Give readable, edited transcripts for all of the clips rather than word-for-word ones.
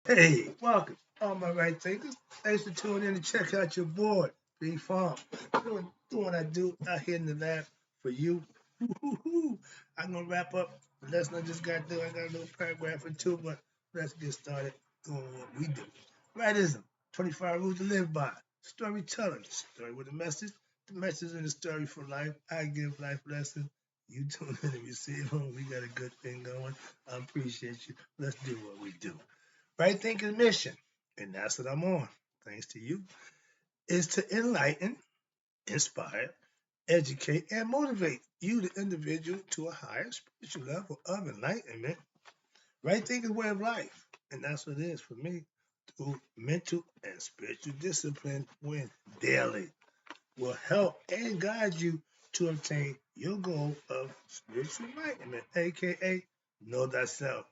Hey, welcome, all my right thinkers. Thanks for tuning in to check out your board, Big Farm. Doing what I do out here in the lab for you. Woo-hoo-hoo. I'm gonna wrap up the lesson I just got done. I got a little paragraph or two, but let's get started doing what we do. Rightism, 25 rules to live by. Storytelling, story with a message. The message in the story for life. I give life lessons. You tune in and receive them. We got a good thing going. I appreciate you. Let's do what we do. Right thinking mission, and that's what I'm on, thanks to you, is to enlighten, inspire, educate, and motivate you, the individual, to a higher spiritual level of enlightenment. Right thinking way of life, and that's what it is for me, through mental and spiritual discipline when daily will help and guide you to obtain your goal of spiritual enlightenment, aka know thyself.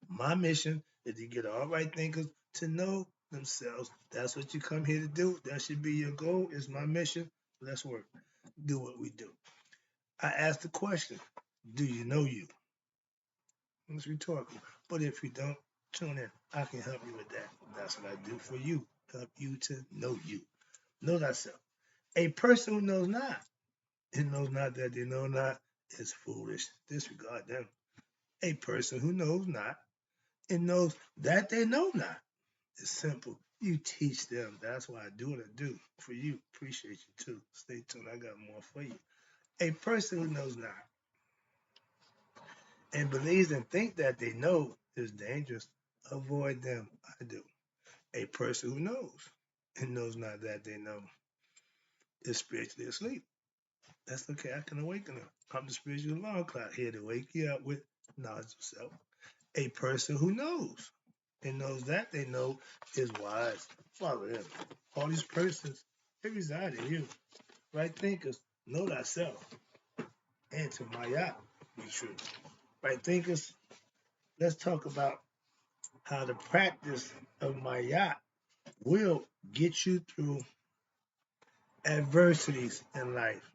My mission is to get all right thinkers to know themselves. That's what you come here to do. That should be your goal. Is my mission. Let's work. Do what we do. I asked the question, do you know you? It's rhetorical. But if you don't, tune in. I can help you with that. That's what I do for you. Help you to know you. Know thyself. A person who knows not and knows not that they know not is foolish. Disregard them. A person who knows not and knows that they know not is simple. You teach them. That's why I do what I do for you. Appreciate you too. Stay tuned. I got more for you. A person who knows not and believes and think that they know is dangerous. Avoid them. I do. A person who knows and knows not that they know is spiritually asleep. That's okay. I can awaken them. I'm the spiritual alarm clock here to wake you up with knowledge of self. A person who knows and knows that they know is wise. Follow him. All these persons, they reside in you. Right thinkers, know thyself. And to Maat, be true. Right thinkers, let's talk about how the practice of Maat will get you through adversities in life.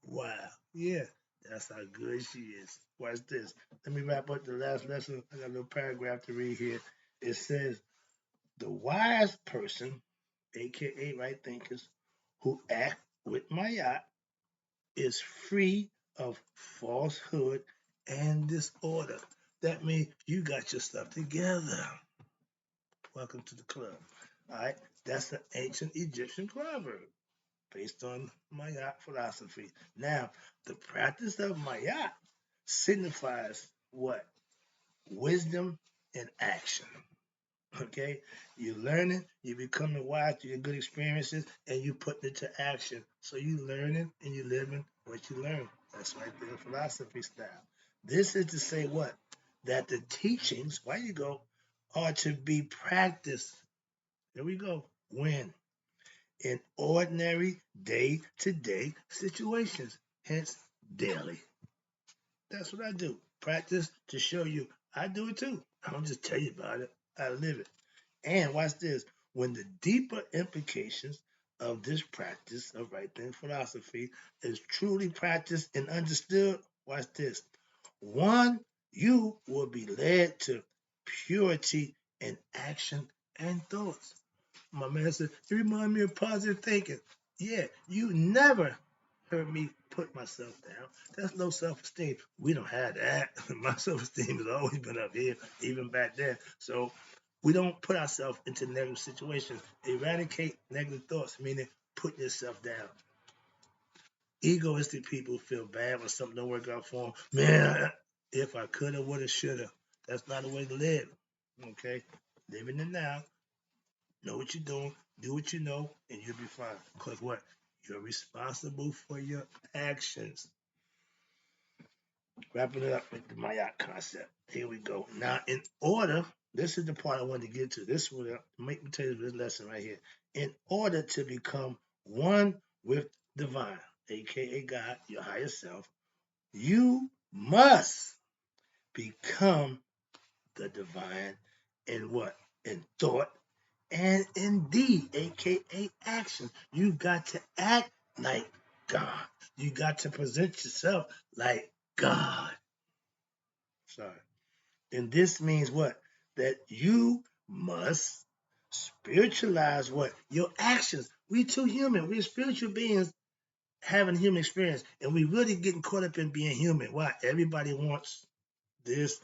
Wow. Yeah, that's how good she is. Watch this. Let me wrap up the last lesson. I got a little paragraph to read here. It says, the wise person, aka right thinkers, who act with Mayat is free of falsehood and disorder. That means you got your stuff together. Welcome to the club. All right, that's an ancient Egyptian proverb based on Mayat philosophy. Now, the practice of Mayat signifies what? Wisdom and action. Okay? You're learning, you're becoming wise through your good experiences, and you put it to action. So you learning and you living what you learn. That's right there, philosophy style. This is to say what? That the teachings, why you go, are to be practiced. Here we go. When? In ordinary day-to-day situations, hence daily. That's what I do. Practice to show you. I do it too. I don't just tell you about it. I live it. And watch this. When the deeper implications of this practice of right thinking philosophy is truly practiced and understood, watch this. One, you will be led to purity in action and thoughts. My man said, it reminds me of positive thinking. Yeah, you never heard me put myself down. That's low self-esteem. We don't have that. My self-esteem has always been up here, even back then. So we don't put ourselves into negative situations. Eradicate negative thoughts, meaning put yourself down. Egoistic people feel bad when something don't work out for them. Man, if I coulda, woulda, shoulda. That's not a way to live. Okay? Live in the now. Know what you're doing, do what you know, and you'll be fine. Because what? You're responsible for your actions. Wrapping it up with the Mayat concept. Here we go. Now, in order, this is the part I wanted to get to. This will make me tell you this lesson right here. In order to become one with divine, aka God, your higher self, you must become the divine in what? In thought and in deed, aka action. You got to act like God. You got to present yourself like God. Sorry. And this means what? That you must spiritualize what? Your actions. We too human. We're spiritual beings having human experience, and we really getting caught up in being human. Why? Everybody wants this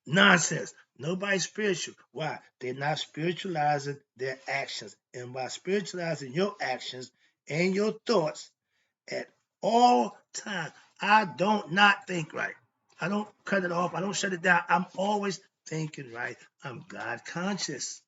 nonsense. Nobody's spiritual. Why? They're not spiritualizing their actions. And by spiritualizing your actions and your thoughts at all times, I don't not think right. I don't cut it off. I don't shut it down. I'm always thinking right. I'm God conscious.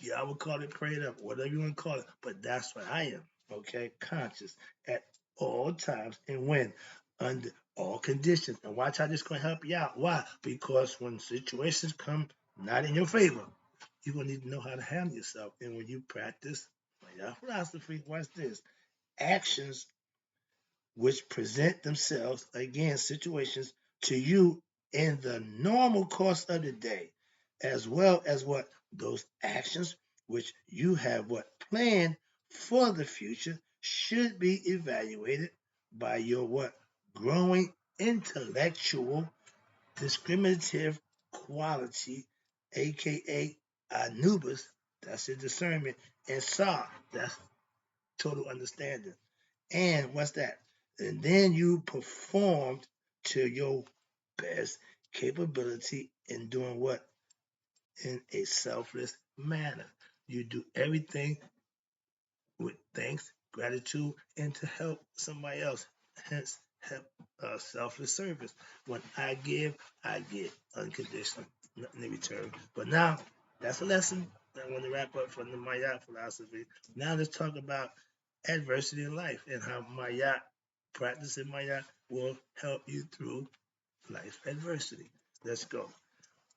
Yeah, I would call it prayed up, whatever you want to call it, but that's what I am, okay? Conscious at all times and when? Under all conditions. And watch how this going to help you out. Why? Because when situations come not in your favor, you're going to need to know how to handle yourself. And when you practice my philosophy, watch this. Actions which present themselves, again, situations to you in the normal course of the day, as well as what those actions which you have what planned for the future should be evaluated by your what growing intellectual discriminative quality, aka Anubis, that's your discernment, and Sa, that's total understanding. And what's that? And then you performed to your best capability in doing what? In a selfless manner. You do everything with thanks, gratitude, and to help somebody else. Hence, help selfless service. When I get unconditional, nothing in return. But now, that's a lesson that I want to wrap up from the Maya philosophy. Now let's talk about adversity in life and how Maya, practicing Maya, will help you through life adversity. Let's go.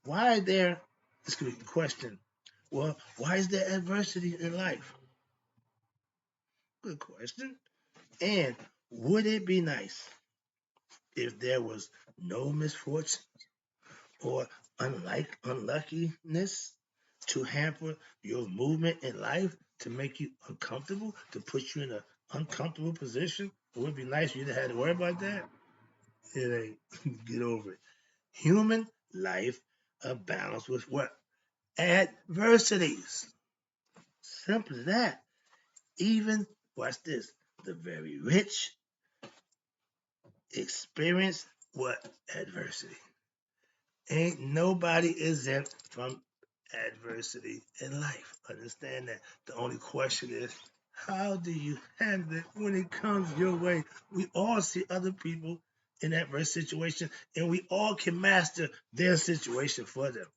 Why are there, this could be the question, well, why is there adversity in life? Good question. And would it be nice if there was no misfortune or unluckiness to hamper your movement in life, to make you uncomfortable, to put you in an uncomfortable position? Would it be nice if you didn't have to worry about that? It ain't. Get over it. Human life abounds with what? Adversities. Simple as that. Even, watch this, the very rich experience what? Adversity. Ain't nobody exempt from adversity in life. Understand that. The only question is, how do you handle it when it comes your way? We all see other people in adverse situation, and we all can master their situation for them.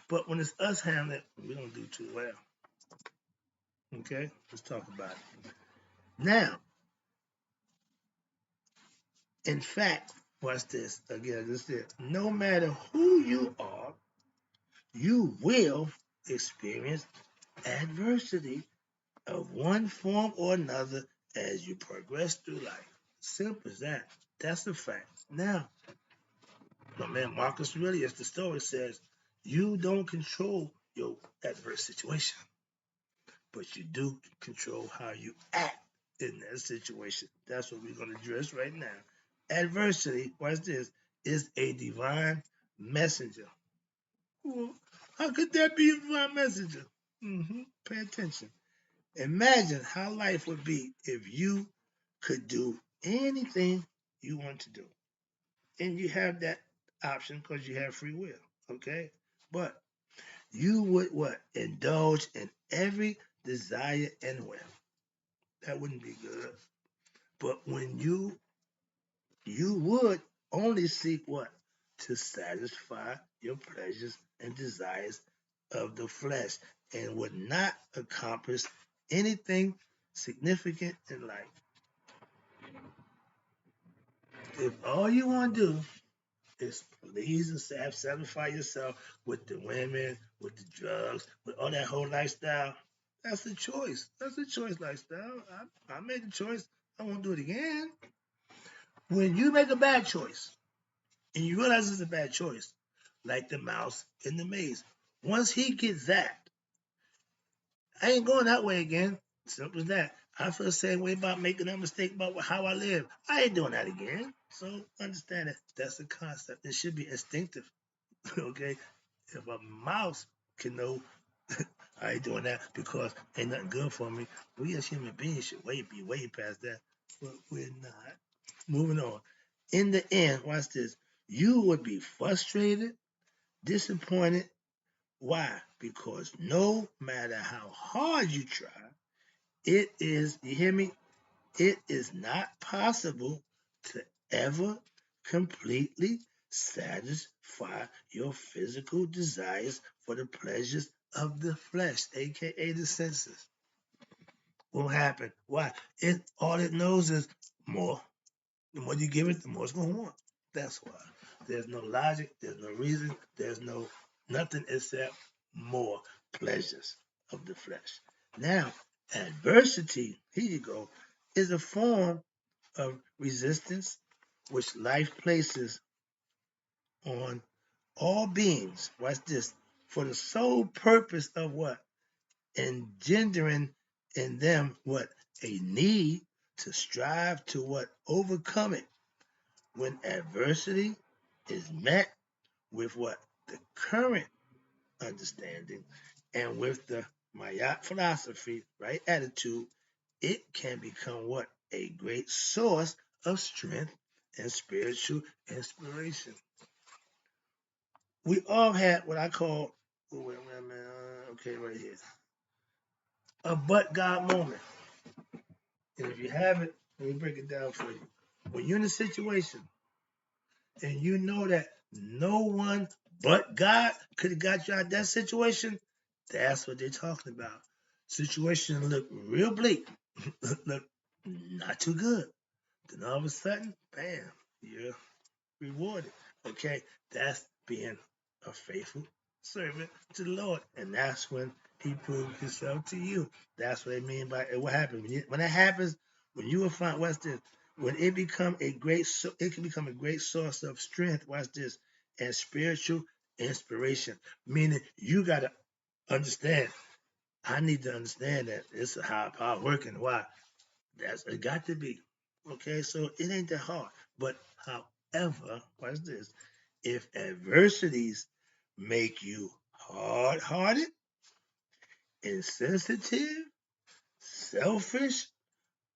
But when it's us handling it, we don't do too well. Okay? Let's talk about it. Now, in fact, watch this. Again, this is no matter who you are, you will experience adversity of one form or another as you progress through life. Simple as that. That's a fact. Now, my man Marcus Aurelius, the story says, you don't control your adverse situation, but you do control how you act in that situation. That's what we're going to address right now. Adversity, watch this, is a divine messenger. Well, how could that be a divine messenger? Pay attention. Imagine how life would be if you could do anything you want to do. And you have that option because you have free will. Okay? But you would what? Indulge in every desire and will. That wouldn't be good. But when you would only seek what? To satisfy your pleasures and desires of the flesh and would not accomplish anything significant in life. If all you want to do is please and satisfy yourself with the women, with the drugs, with all that whole lifestyle, that's a choice. That's a choice lifestyle. I made the choice. I won't do it again. When you make a bad choice and you realize it's a bad choice, like the mouse in the maze, once he gets that, I ain't going that way again. Simple as that. I feel the same way about making that mistake about how I live. I ain't doing that again. So understand that that's a concept. It should be instinctive. Okay, if a mouse can know I ain't doing that because ain't nothing good for me, we as human beings should be way past that, but we're not. Moving on. In the end, watch this. You would be frustrated, disappointed. Why? Because no matter how hard you try, it is, you hear me? It is not possible to ever completely satisfy your physical desires for the pleasures of the flesh, aka the senses. Won't happen. Why? All it knows is more. The more you give it, the more it's gonna want. That's why. There's no logic, there's no reason, there's no nothing except more pleasures of the flesh. Now, adversity, here you go, is a form of resistance which life places on all beings. Watch this. For the sole purpose of what? Engendering in them what? A need to strive to what? Overcome it. When adversity is met with what? The current understanding and with the Maat philosophy, right attitude, it can become what? A great source of strength and spiritual inspiration. We all had what I call, okay, right here, a but God moment. And if you haven't, let me break it down for you. When you're in a situation and you know that no one but God could have got you out of that situation, that's what they're talking about. Situation look real bleak, look not too good. Then all of a sudden, bam, you're rewarded. Okay, that's being a faithful servant to the Lord, and that's when He proves Himself to you. That's what I mean by what happens when that happens. When you will find what's this? When it become a great, it can become a great source of strength. Watch this, and spiritual inspiration. Meaning you gotta understand. I need to understand that it's a higher power working. Why? That's it got to be. Okay, so it ain't that hard. But however, watch this. If adversities make you hard hearted, insensitive, selfish,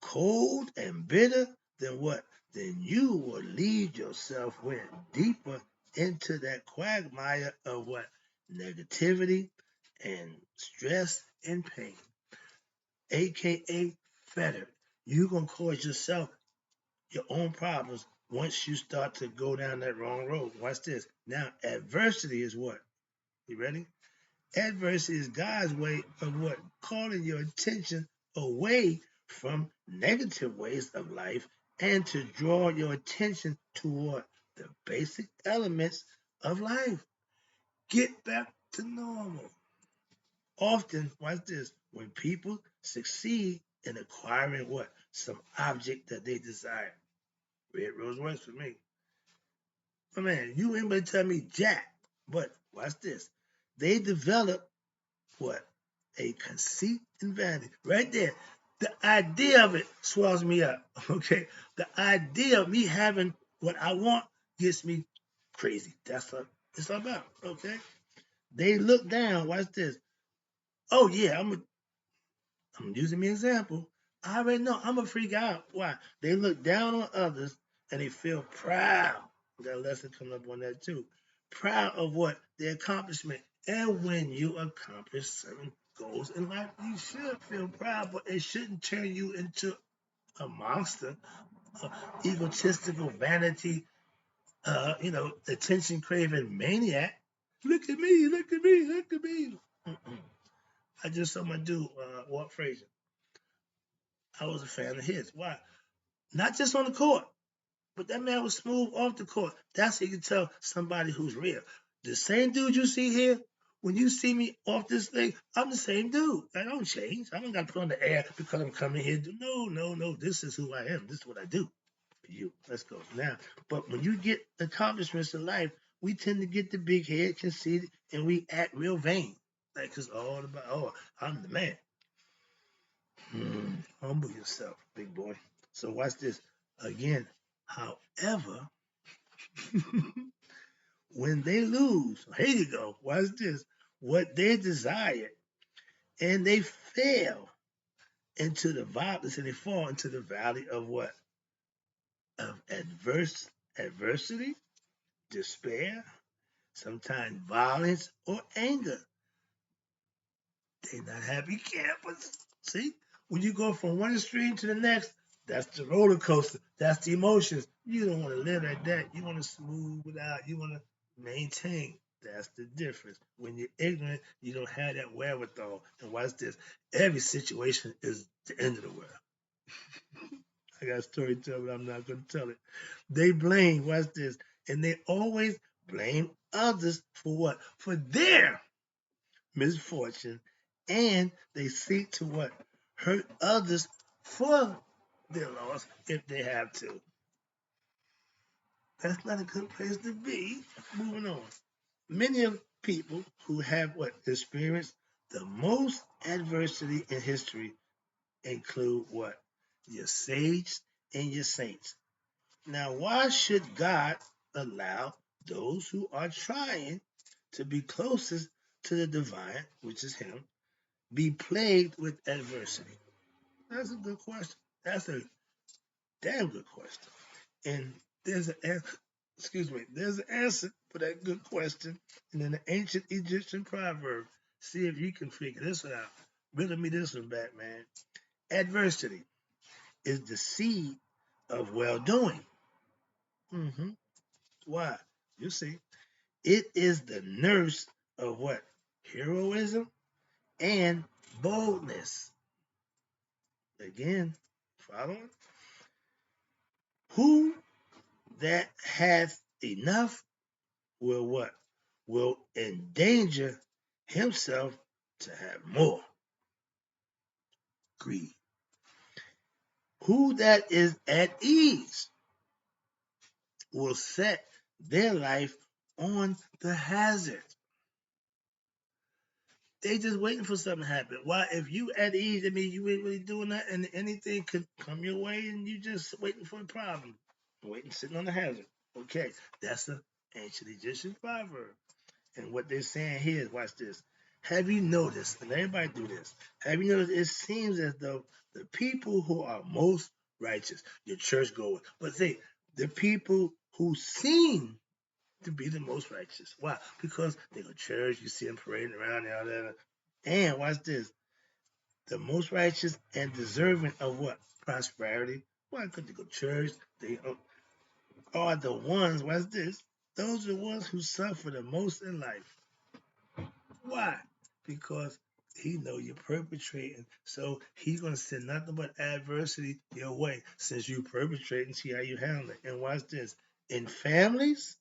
cold, and bitter, then what? Then you will lead yourself went deeper into that quagmire of what? Negativity and stress and pain, aka fetter. You're gonna cause yourself your own problems once you start to go down that wrong road. Watch this. Now, adversity is what? You ready? Adversity is God's way of what? Calling your attention away from negative ways of life and to draw your attention toward the basic elements of life. Get back to normal. Often, watch this, when people succeed in acquiring what? Some object that they desire. Red Rose works for me. My man, you ain't gonna tell me jack. But watch this. They develop what? A conceit and vanity. Right there. The idea of it swells me up. Okay. The idea of me having what I want gets me crazy. That's what it's about. Okay. They look down. Watch this. Oh yeah, I'm using me example. I already know I'm a freak out. Why? They look down on others and they feel proud. That lesson coming up on that too. Proud of what? Their accomplishment. And when you accomplish certain goals in life, you should feel proud, but it shouldn't turn you into a monster, egotistical vanity, attention craving maniac. Look at me, look at me, look at me. Mm-mm. I just saw my dude, Walt Frazier. I was a fan of his. Why? Not just on the court, but that man was smooth off the court. That's how you can tell somebody who's real. The same dude you see here, when you see me off this thing, I'm the same dude. I don't change. I don't got to put on the air because I'm coming here. No, no, no. This is who I am. This is what I do for you. Let's go now. But when you get accomplishments in life, we tend to get the big head, conceited, and we act real vain. Like it's all about, oh, I'm the man. Humble yourself, big boy. So watch this again. However, when they lose, here you go, watch this, what they desired, and they fail into the violence, and they fall into the valley of what? Of adversity, despair, sometimes violence or anger. They not happy campers. See, when you go from one extreme to the next, that's the roller coaster. That's the emotions. You don't want to live like that. You want to smooth it out. You want to maintain. That's the difference. When you're ignorant, you don't have that wherewithal. And watch this. Every situation is the end of the world. I got a story to tell, but I'm not going to tell it. They blame, watch this, and they always blame others for what? For their misfortune, and they seek to what? Hurt others for their loss if they have to. That's not a good place to be. Moving on. Many of people who have what? Experienced the most adversity in history include what? Your sages and your saints. Now, why should God allow those who are trying to be closest to the divine, which is Him, be plagued with adversity? That's a good question. That's a damn good question. And there's an there's an answer for that good question in an ancient Egyptian proverb. See if you can figure this one out. Riddle me this one back, man. Adversity is the seed of well doing. Mm-hmm. Why? You see, it is the nurse of what? Heroism and boldness. Again, following? Who that hath enough will what? Will endanger himself to have more. Greed. Who that is at ease will set their life on the hazard. They just waiting for something to happen. Why? If you at ease, I mean, you ain't really doing that, and anything could come your way, and you just waiting for a problem, waiting, sitting on the hazard. Okay, that's the ancient Egyptian proverb. And what they're saying here is, watch this. Have you noticed, and everybody do this, have you noticed it seems as though the people who are most righteous, your churchgoers, but say the people who seem to be the most righteous. Why? Because they go to church, you see them parading around and all that. And watch this. The most righteous and deserving of what? Prosperity. Why? Because they go to church. They are the ones, watch this. Those are the ones who suffer the most in life. Why? Because he know you're perpetrating. So he's going to send nothing but adversity your way since you perpetrate and see how you handle it. And watch this. In families,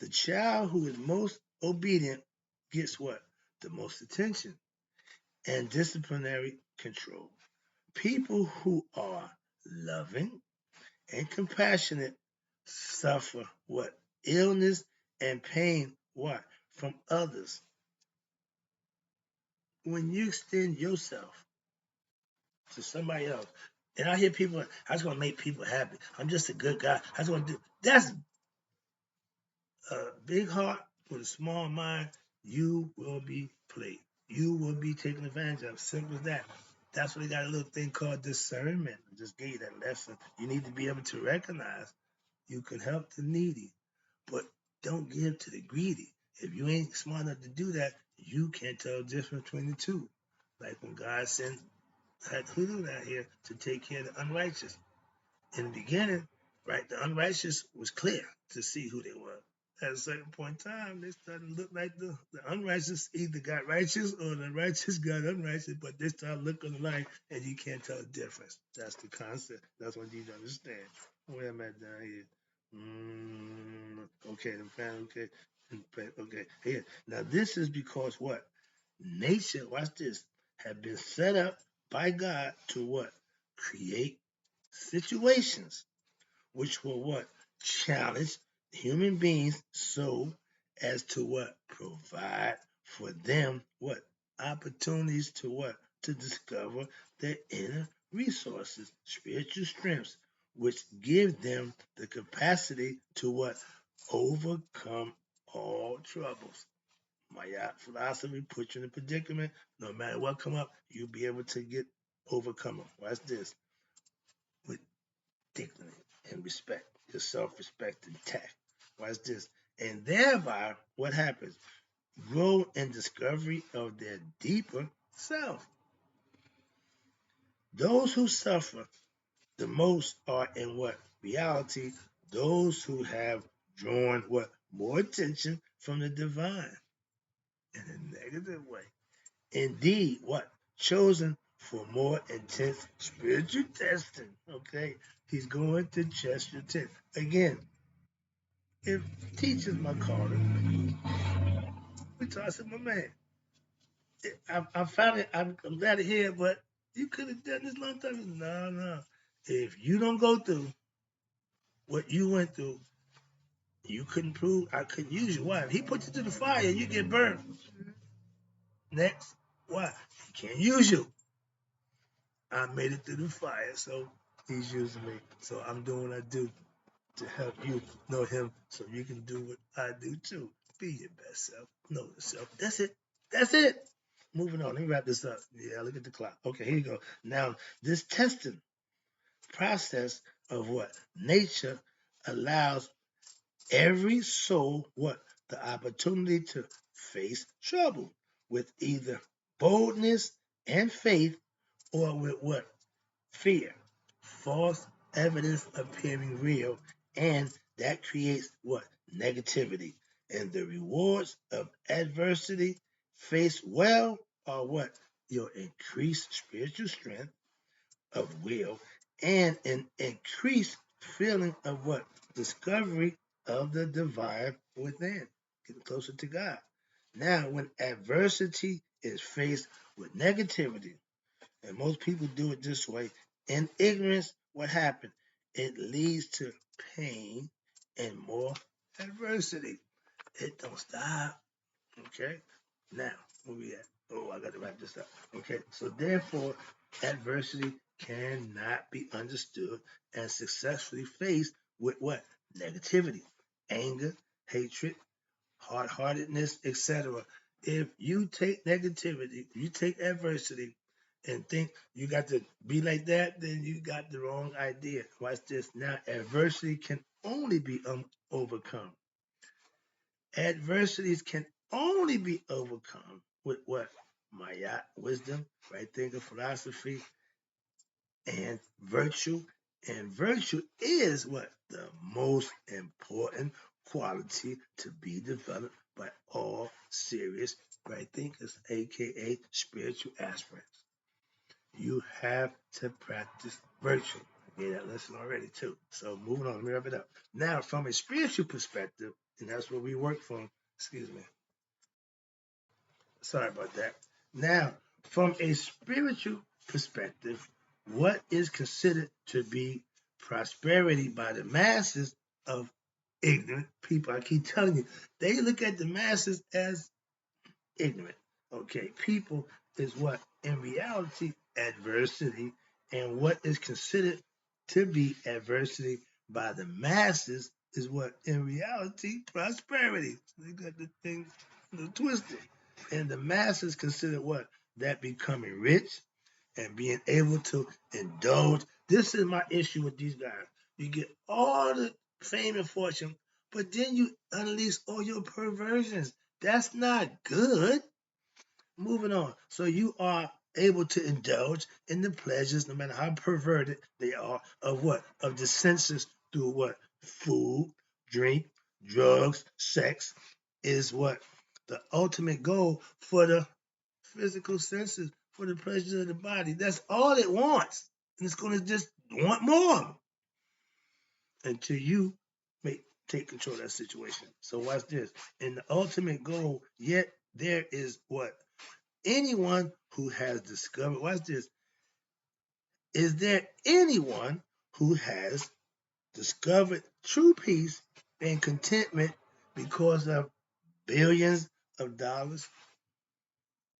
the child who is most obedient gets what? The most attention and disciplinary control. People who are loving and compassionate suffer what? Illness and pain. What? From others. When you extend yourself to somebody else, and I hear people, I just want to make people happy. I'm just a good guy. I just want to do. That's a big heart with a small mind. You will be played. You will be taken advantage of. Simple as that. That's why they got a little thing called discernment. I just gave you that lesson. You need to be able to recognize you can help the needy, but don't give to the greedy. If you ain't smart enough to do that, you can't tell the difference between the two. Like when God sent Hulu out here to take care of the unrighteous. In the beginning, right, the unrighteous was clear to see who they were. At a certain point in time, they started to look like the unrighteous either got righteous or the righteous got unrighteous, but they started looking alike, and you can't tell the difference. That's the concept. That's what you need to understand. Where am I down here? Okay, the fan, okay. Okay, here. Now, this is because what? Nature, watch this, have been set up by God to what? Create situations which will what? Challenge human beings so as to what? Provide for them what? Opportunities to what? To discover their inner resources, spiritual strengths, which give them the capacity to what? Overcome all troubles. My philosophy puts you in a predicament. No matter what come up, you'll be able to overcome them. Watch this. With dignity and respect, your self-respect intact. Watch this. And thereby, what happens? Grow in discovery of their deeper self. Those who suffer the most are in what? Reality, those who have drawn what? More attention from the divine in a negative way. Indeed, what? Chosen for more intense spiritual testing. Okay? He's going to test your test. Again, if teachers my calling, we talk to my man. I found it, I'm glad to hear it, but you could have done this long time ago. No, no. If you don't go through what you went through, you couldn't prove I couldn't use you. Why? If he puts you to the fire, you get burned. Next, why? He can't use you. I made it through the fire, so he's using me. So I'm doing what I do to help you know him so you can do what I do too. Be your best self. Know yourself. That's it. That's it. Moving on. Let me wrap this up. Yeah, look at the clock. Okay, here you go. Now, this testing process of what? Nature allows every soul what? The opportunity to face trouble with either boldness and faith or with what? Fear. False evidence appearing real, and that creates what? Negativity. And the rewards of adversity faced well are what? Your increased spiritual strength of will and an increased feeling of what? Discovery of the divine within, getting closer to God. Now, when adversity is faced with negativity, and most people do it this way, in ignorance, what happened? It leads to pain and more adversity. It don't stop. Okay? Now, where we at? Oh, I got to wrap this up. Okay, so therefore, adversity cannot be understood and successfully faced with what? Negativity, anger, hatred, hard-heartedness, etc. If you take negativity, you take adversity, and think you got to be like that, then you got the wrong idea. Watch this. Now, adversity can only be overcome. Adversities can only be overcome with what? Mayat, wisdom, right thinking, philosophy, and virtue. And virtue is what? The most important quality to be developed by all serious right thinkers, aka spiritual aspirants. You have to practice virtue. I gave that lesson already too. So moving on, let me wrap it up. Now, from a spiritual perspective, and that's what we work from. Excuse me. Sorry about that. Now, from a spiritual perspective, what is considered to be prosperity by the masses of ignorant people? I keep telling you, they look at the masses as ignorant. Okay, people is what in reality adversity, and what is considered to be adversity by the masses is what in reality prosperity. So they got the thing twisted, and the masses consider what? That becoming rich and being able to indulge. This is my issue with these guys. You get all the fame and fortune, but then you unleash all your perversions. That's not good. Moving on. So you are able to indulge in the pleasures, no matter how perverted they are, of what? Of the senses through what? Food, drink, drugs, sex is what? The ultimate goal for the physical senses, for the pleasures of the body. That's all it wants. And it's going to just want more until you take control of that situation. So watch this. And the ultimate goal, yet there is what? Anyone who has discovered, watch this, is there anyone who has discovered true peace and contentment because of billions of dollars?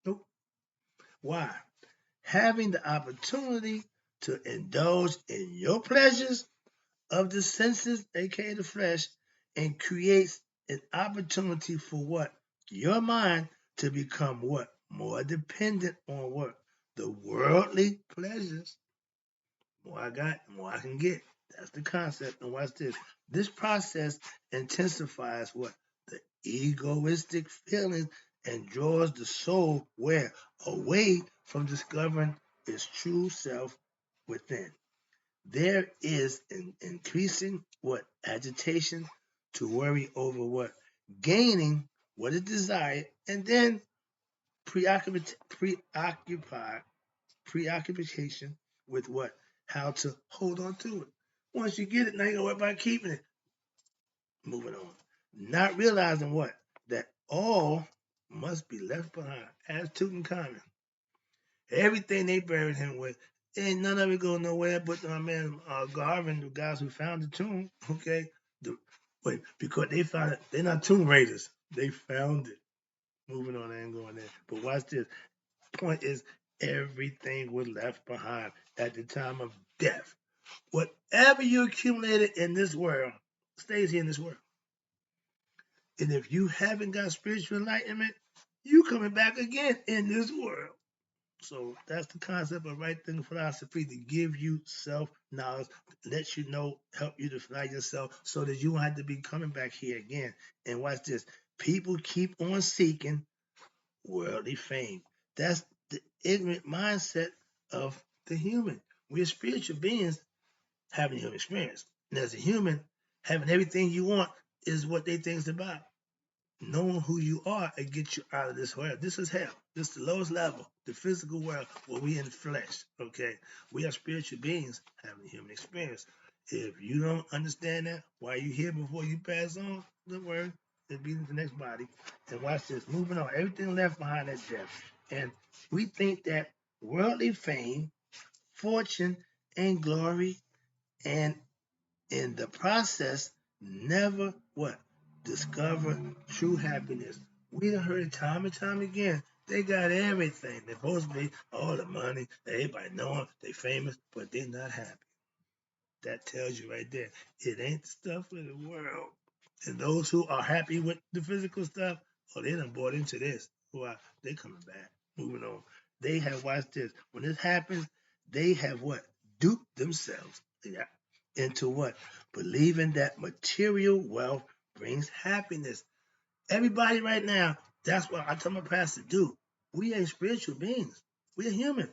Nope. Why? Having the opportunity to indulge in your pleasures of the senses, aka the flesh, and creates an opportunity for what? Your mind to become what? More dependent on what? The worldly pleasures. More I got, more I can get. That's the concept. And watch this. This process intensifies what? The egoistic feelings and draws the soul where? Away from discovering its true self within. There is an increasing what? Agitation to worry over what? Gaining what is desired and then preoccupied preoccupation with what? How to hold on to it. Once you get it, now you gotta worry about keeping it. Moving on. Not realizing what? That all must be left behind. As Tutankhamun. Everything they buried him with, ain't none of it go nowhere but my man Garvin, the guys who found the tomb, okay? Because they found it, they're not tomb raiders. They found it. Moving on, I ain't going there. But watch this. Point is, everything was left behind at the time of death. Whatever you accumulated in this world stays here in this world. And if you haven't got spiritual enlightenment, you coming back again in this world. So that's the concept of right thinking philosophy, to give you self-knowledge, let you know, help you to find yourself so that you won't have to be coming back here again. And watch this. People keep on seeking worldly fame. That's the ignorant mindset of the human. We're spiritual beings having human experience. And as a human, having everything you want is what they think is about. Knowing who you are and get you out of this world. This is hell. This is the lowest level, the physical world where we in the flesh. Okay, we are spiritual beings having a human experience. If you don't understand that, why you here before you pass on, don't worry, it'll be in the next body. And watch this. Moving on, everything left behind at death. And we think that worldly fame, fortune, and glory, and in the process, never what? Discover true happiness. We done heard it time and time again. They got everything. They're supposed to be all the money, everybody know them, they famous, but they're not happy. That tells you right there. It ain't the stuff of the world. And those who are happy with the physical stuff, oh, they done bought into this. Why? They coming back. Moving on. They have watched this. When this happens, they have what? Duped themselves. Yeah. Into what? Believing that material wealth brings happiness. Everybody right now, that's what I tell my pastor, do. We ain't spiritual beings. We're human.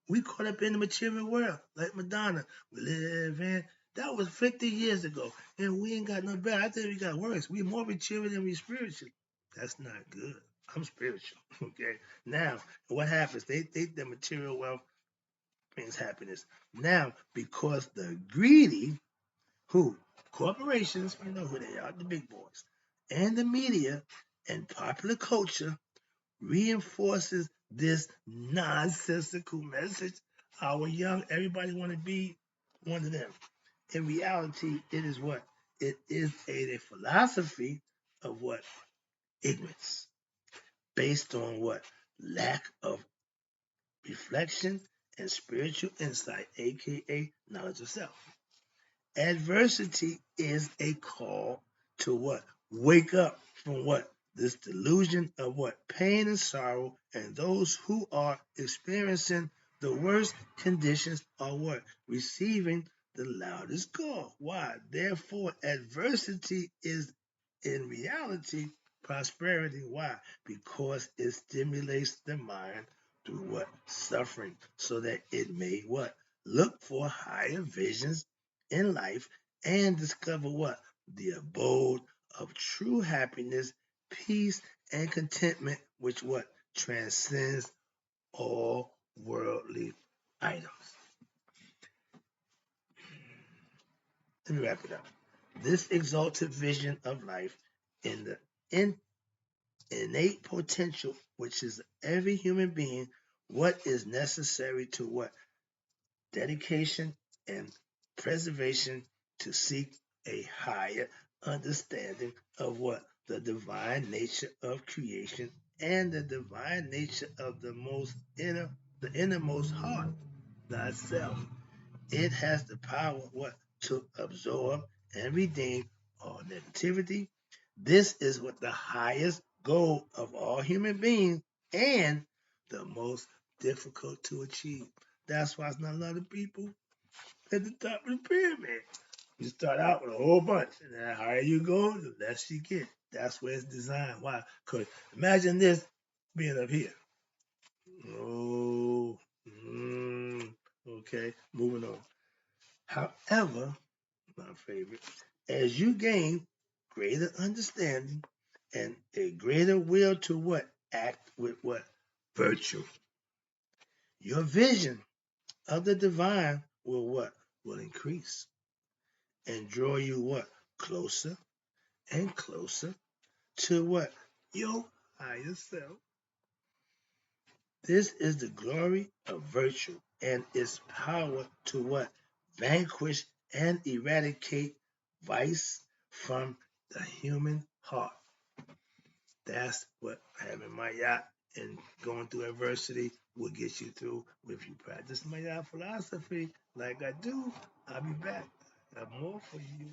We caught up in the material world, like Madonna. We live in. That was 50 years ago, and we ain't got no better. I think we got worse. We more material than we spiritual. That's not good. I'm spiritual, okay? Now, what happens? They think the material wealth brings happiness. Now, because the greedy, who? Corporations, you know who they are, the big boys, and the media and popular culture reinforces this nonsensical message. Our young, everybody want to be one of them. In reality, it is what? It is a philosophy of what? Ignorance. Based on what? Lack of reflection and spiritual insight, aka knowledge of self. Adversity is a call to what? Wake up from what? This delusion of what? Pain and sorrow, and those who are experiencing the worst conditions are what? Receiving the loudest call. Why? Therefore, adversity is in reality prosperity. Why? Because it stimulates the mind through what? Suffering, so that it may what? Look for higher visions in life and discover what? The abode of true happiness, peace, and contentment, which what? Transcends all worldly items. Let me wrap it up. This exalted vision of life in the innate potential, which is every human being, what is necessary to what? Dedication and preservation to seek a higher understanding of what? The divine nature of creation and the divine nature of the innermost heart, thyself. It has the power what? To absorb and redeem all negativity, This is what the highest goal of all human beings and the most difficult to achieve. That's why it's not a lot of people at the top of the pyramid. You start out with a whole bunch, and the higher you go, the less you get. That's where it's designed. Why? Because imagine this being up here. Oh, okay, moving on. However, my favorite, as you gain greater understanding and a greater will to what? Act with what? Virtue. Your vision of the divine will what? Will increase and draw you what? Closer and closer to what? Your higher self. This is the glory of virtue and its power to what? Vanquish and eradicate vice from the human heart. That's what having my yacht and going through adversity will get you through. If you practice my yacht philosophy like I do, I'll be back. I have more for you.